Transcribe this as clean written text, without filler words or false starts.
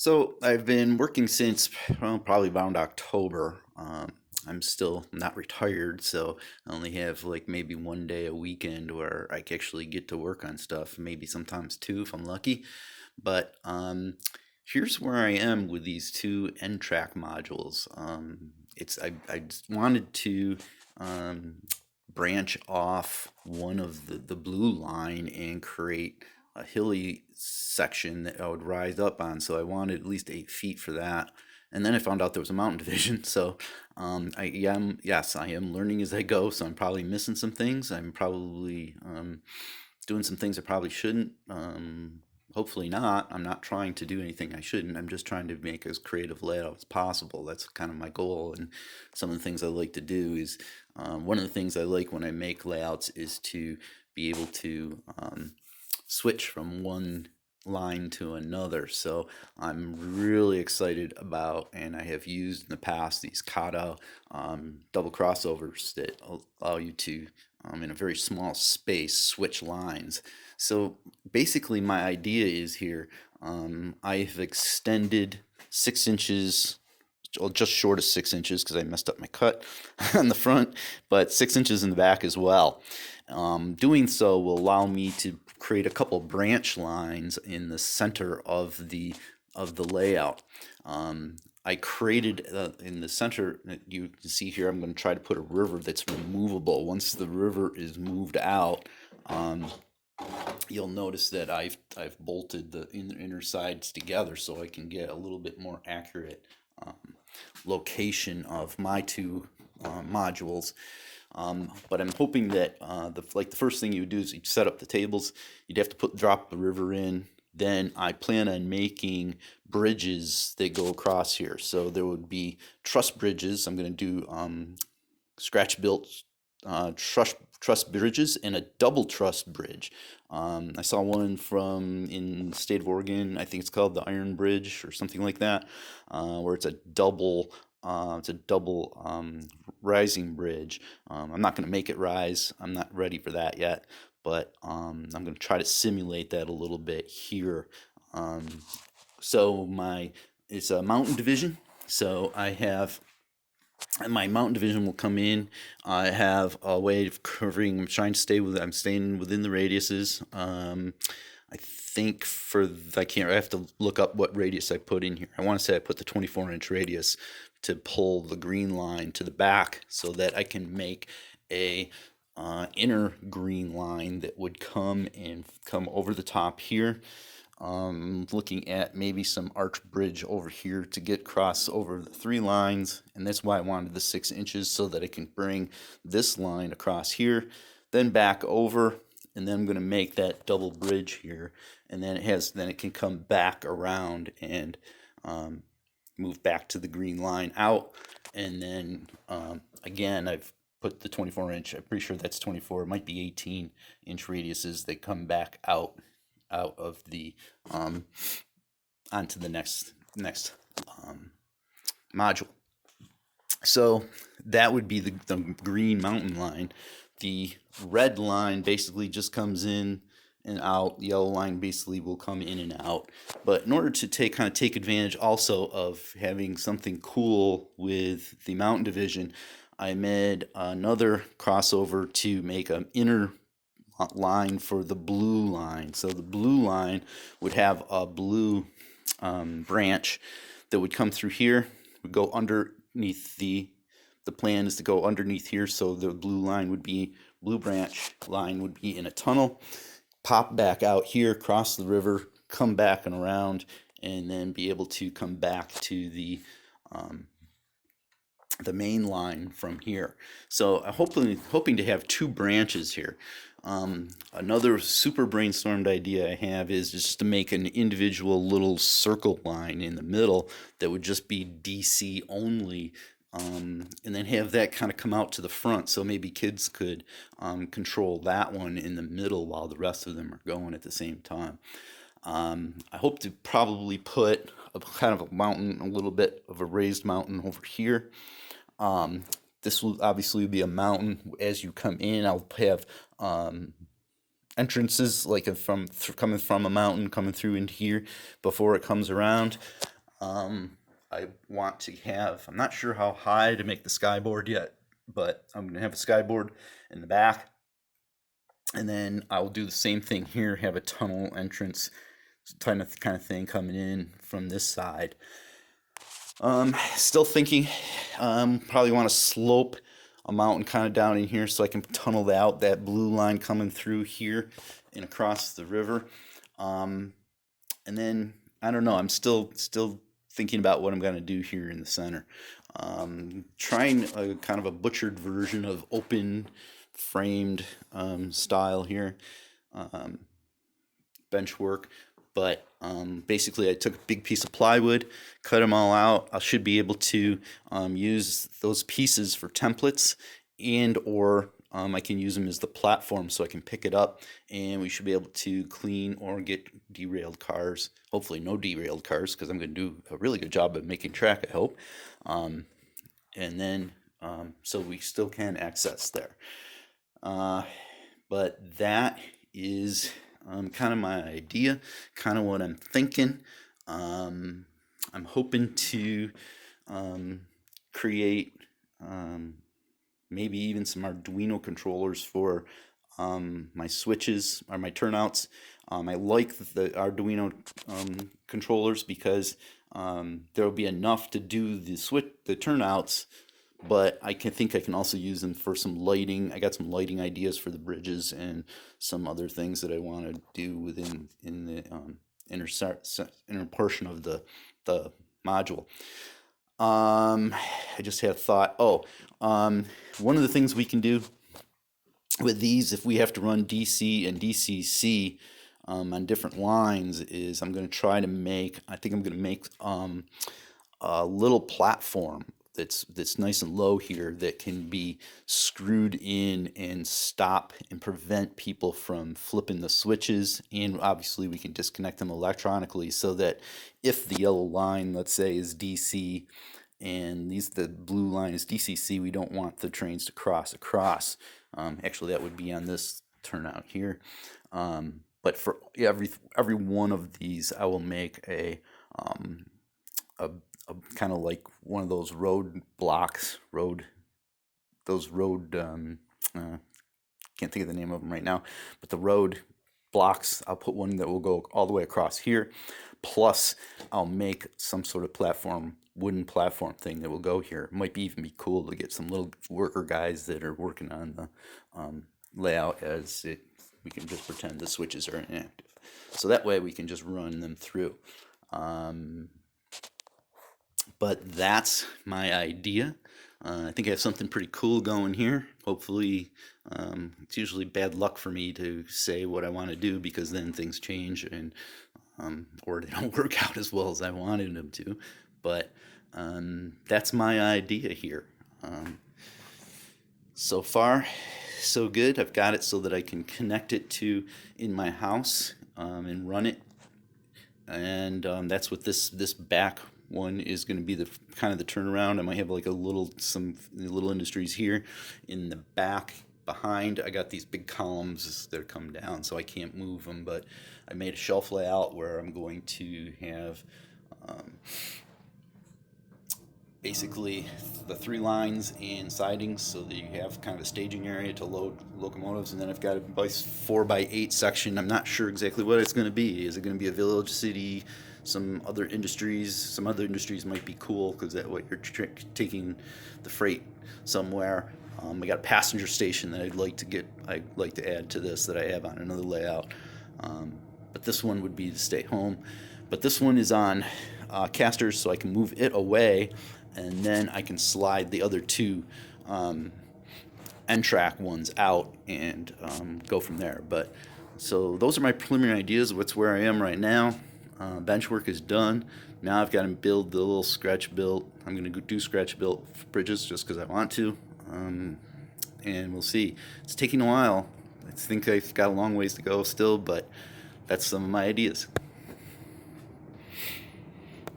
So I've been working since probably around October. I'm still not retired, so I only have like maybe one day a weekend where I can actually get to work on stuff. Maybe sometimes two if I'm lucky. But here's where I am with these two NTRAK modules. I just wanted to um, branch off one of the blue line and create a hilly section that I would rise up on. So I wanted at least 8 feet for that. And then I found out there was a mountain division. So I am learning as I go. So I'm probably missing some things. I'm probably doing some things I probably shouldn't. Hopefully not. I'm not trying to do anything I shouldn't. I'm just trying to make as creative layout as possible. That's kind of my goal. And some of the things I like to do is one of the things I like when I make layouts is to be able to switch from one line to another. So I'm really excited about, and I have used in the past, these kata double crossovers that allow you to, in a very small space, switch lines. So basically, my idea is here, I have extended 6 inches, well, just short of 6 inches because I messed up my cut on the front, but 6 inches in the back as well. Doing so will allow me to create a couple branch lines in the center of the layout. I created in the center, you can see here, I'm going to try to put a river that's removable. Once the river is moved out, you'll notice that I've bolted the inner sides together so I can get a little bit more accurate location of my two modules. But I'm hoping that the first thing you would do is you'd set up the tables. You'd have to drop the river in. Then I plan on making bridges that go across here. So there would be truss bridges. I'm going to do scratch built truss bridges and a double truss bridge. I saw one in the state of Oregon. I think it's called the Iron Bridge or something like that, where it's a double rising bridge. I'm not going to make it rise. I'm not ready for that yet, but I'm going to try to simulate that a little bit here. So it's a mountain division. So I have my mountain division will come in. I have a way of covering. I'm staying within the radiuses. I think I have to look up what radius I put in here. I want to say I put the 24-inch radius to pull the green line to the back so that I can make a inner green line that would come over the top here. Looking at maybe some arch bridge over here to get across over the 3 lines, and that's why I wanted the 6 inches so that I can bring this line across here, then back over, and then I'm going to make that double bridge here, and then it can come back around and move back to the green line out, and then again I've put the 24-inch. I'm pretty sure that's 24. It might be 18-inch radiuses that come back out of the onto the next module. So that would be the green mountain line. The red line basically just comes in and out. The yellow line basically will come in and out. But in order to take advantage also of having something cool with the mountain division, I made another crossover to make an inner line for the blue line. So the blue line would have a blue branch that would come through here, would go underneath the plan is to go underneath here, so the blue branch line would be in a tunnel, pop back out here, cross the river, come back and around, and then be able to come back to the main line from here. So I'm hoping to have 2 branches here. Another super brainstormed idea I have is just to make an individual little circle line in the middle that would just be DC only, and then have that kind of come out to the front, so maybe kids could control that one in the middle while the rest of them are going at the same time. I hope to probably put a kind of a mountain, a little bit of a raised mountain over here. This will obviously be a mountain. As you come in, I'll have entrances like coming from a mountain, coming through into here before it comes around. I want to have, I'm not sure how high to make the skyboard yet, but I'm going to have a skyboard in the back. And then I'll do the same thing here, have a tunnel entrance kind of thing coming in from this side. Still thinking, probably want to slope a mountain kind of down in here so I can tunnel out that blue line coming through here and across the river. And then I don't know. I'm still thinking about what I'm going to do here in the center. Trying a kind of a butchered version of open framed style here, bench work. But basically, I took a big piece of plywood, cut them all out. I should be able to use those pieces for templates, and or I can use them as the platform so I can pick it up, and we should be able to clean or get derailed cars. Hopefully, no derailed cars, because I'm going to do a really good job of making track, I hope. And then, so we still can access there. But that is kind of my idea, kind of what I'm thinking. I'm hoping to create maybe even some Arduino controllers for my switches or my turnouts. I like the Arduino controllers because there will be enough to do the turnouts, but I think I can also use them for some lighting. I got some lighting ideas for the bridges and some other things that I want to do within in the inner portion of the module. I just had a thought. One of the things we can do with these, if we have to run DC and DCC on different lines, is I'm going to try to make. I think I'm going to make a little platform that's nice and low here that can be screwed in and stop and prevent people from flipping the switches. And obviously we can disconnect them electronically so that if the yellow line, let's say, is DC and the blue line is DCC, we don't want the trains to cross across. Actually, that would be on this turnout here. But for every one of these, I will make a kind of like one of those road blocks, can't think of the name of them right now, but the road blocks, I'll put one that will go all the way across here. Plus, I'll make some sort of wooden platform thing that will go here. It might even be cool to get some little worker guys that are working on the layout we can just pretend the switches are inactive. So that way we can just run them through. But that's my idea. I think I have something pretty cool going here. Hopefully, it's usually bad luck for me to say what I want to do because then things change and or they don't work out as well as I wanted them to. But that's my idea here. So far, so good. I've got it so that I can connect it to in my house and run it. And that's what this back one is going to be, the kind of the turnaround. I might have like some little industries here in the back behind. I got these big columns that come down, so I can't move them, but I made a shelf layout where I'm going to have basically the 3 lines and sidings so that you have kind of a staging area to load locomotives. And then I've got a 4x8 section. I'm not sure exactly what it's going to be. Is it going to be a village, city, some other industries? Some other industries might be cool because that way you're taking the freight somewhere. I got a passenger station that I'd like to add to this that I have on another layout. But this one would be to stay home. But this one is on casters, so I can move it away, and then I can slide the other 2 NTRAK ones out and go from there. But so those are my preliminary ideas. What's where I am right now. Bench work is done. Now I've got to build the little scratch built. I'm going to do scratch built bridges just because I want to. And we'll see. It's taking a while. I think I've got a long ways to go still, but that's some of my ideas.